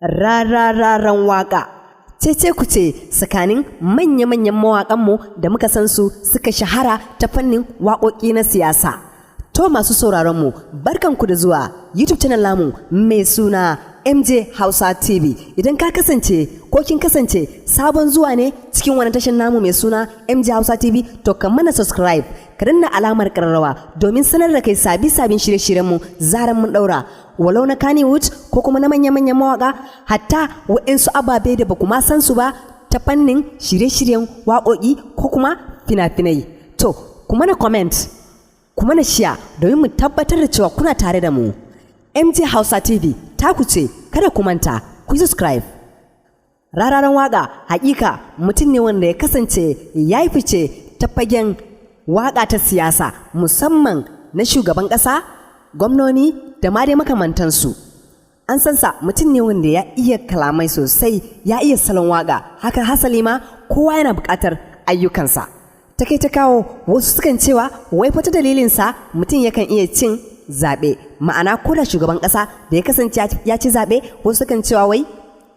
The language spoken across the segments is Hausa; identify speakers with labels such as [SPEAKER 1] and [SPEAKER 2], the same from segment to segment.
[SPEAKER 1] Rararan waka. Cece ku ce tsakanin manya-manyan mawaƙanmu da muka san su suka shahara ta fannin waƙoƙi na siyasa. To masu sauraronmu, barkanku da zuwa YouTube channel namu mai suna MJ Hausa TV. Idan ka kasance ko kin kasance sabon zuwa ne cikin wani tashin namu mai suna MJ Hausa TV, to ka mana subscribe, ka danna alamar ƙararrawa domin sanar da kai sabin shirye-shiryenmu zaran mun ɗaura. Walau na Kannywood ko kuma na manya-manyan mawaƙa, hatta waɗansu ababe da ba kuma san su ba ta fannin shirye-shiryen waƙoƙi ko kuma fina-finai. To, kuma na comment, kuma na share domin mu tabbatar da cewa kuna tare da mu. MJ Hausa TV ta ku ce, kada ku manta, ku yi subscribe. Rararan waƙa haƙiƙa mutum ne wanda ya kasance ya yi fice ta fagen waƙa ta siyasa, musamman na shugaban ƙasa, gwamnoni da ma dai makamantansu. An san sa mutum ne wanda ya iya kalamai sosai, ya iya salon waƙa, haka hasali ma kowa yana buƙatar ayyukansa. Ta kai ta kawo wasu sukan cewa wai fa ta dalilinsa mutum yakan iya cin zaɓe, ma'ana ko da shugaban ƙasa da ya kasance ya ci zaɓe, wasu sukan cewa wai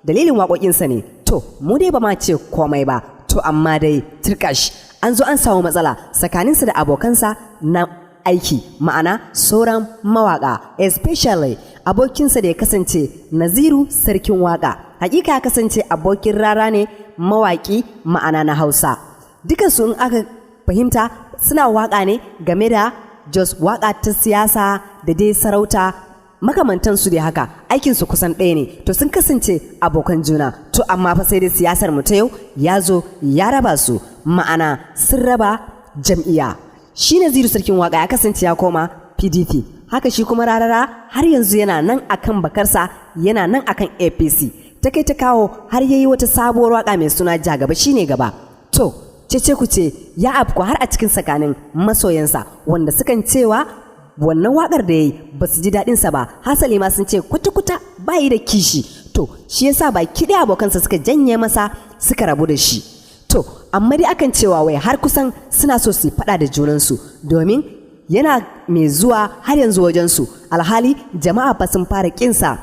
[SPEAKER 1] dalilin waƙoƙinsa ne. To mu dai ba ma ce komai ba, to amma dai tirkashi an zo an samu matsala tsakaninsa da abokansa na aiki, ma'ana sauran mawaƙa, especially abokinsa da ya kasance Naziru Sarkin Waka. Hakika ya kasance abokin rara ne mawaƙi, ma'ana na Hausa. Dukansu in aka fahimta suna waƙa ne game da just waƙa ta siyasa da dai sarauta, makamantansu dai haka, aikinsu kusan ɗaya ne. To sun kasance abokan juna, to amma fa sai dai siyasar mu ta yau ya zo ya raba su, ma'ana sun raba jam'iyya. Shi Naziru Sarkin Waka ya kasance ya koma PDP, haka shi kuma Rarara har yanzu yana nan akan bakarsa, yana nan akan APC. Ta kai ta kawo har yayi wata sabuwar waka mai suna Ja Gaba Shine Gaba. To cece ku ce ya afku har a cikin tsakanin masoyansa, wanda sukan cewa wannan wakar da yayi ba su ji daɗin sa ba, hasali ma sun ce kwata-kwata bayi da kishi. To shi yasa baki ɗaya abokansa suka janye masa, suka rabu da shi. To amma dai akan cewa wai har kusan suna so su faɗa da junansu, domin yana mai zuwa har yanzu wajensu, alhali jama'a ba sun fara kinsa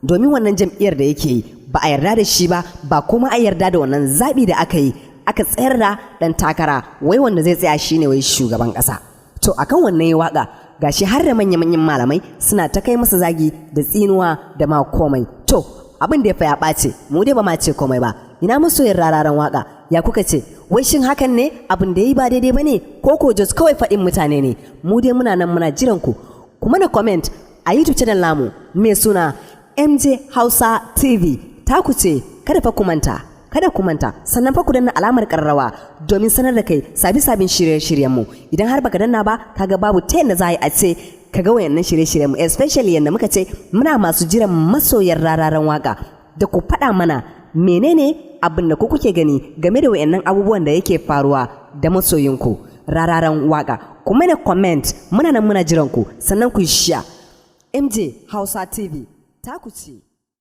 [SPEAKER 1] domin wannan jam'iyyar da yake yi ba a yarda da shi ba, ba kuma a yarda da wannan zaɓi da aka yi, aka tsayar da ɗan takara wai wanda zai tsaya shine wai shugaban ƙasa. To akan wannan ya waƙa, gashi har da manya-manyan malamai suna ta kai masa zagi da tsinuwa da ma komai. To abin da ya fa ya ɓace, mu dai ba ma ce komai ba. Ina masoyin Rararan waka, ya kuka ce wai shin hakan ne abin da yi ba daidai ba ne, ko ko just kawai faɗin mutane ne? Mu dai muna nan muna jiran ku, kuma na comment a YouTube channel namu mai suna MJ Hausa TV. Ta ku ce kada fa ku manta, kada ku manta, sannan fa ku danna alamar ƙararrawa domin sanar da kai sabin shirye-shiryen mu. Idan har baka danna ba, kaga babu ta yadda za a yi a ce kaga wayannan shirye-shiryen mu, especially yanda muka ce muna masu jiran masoyan Rararan waka da ku faɗa mana menene abin da ku kuke gani game da wayannan abubuwan da yake faruwa da masoyinku Rararan waka. Kuma na comment, muna nan muna jiran ku, sannan ku share. MJ Hausa TV ta ku ce.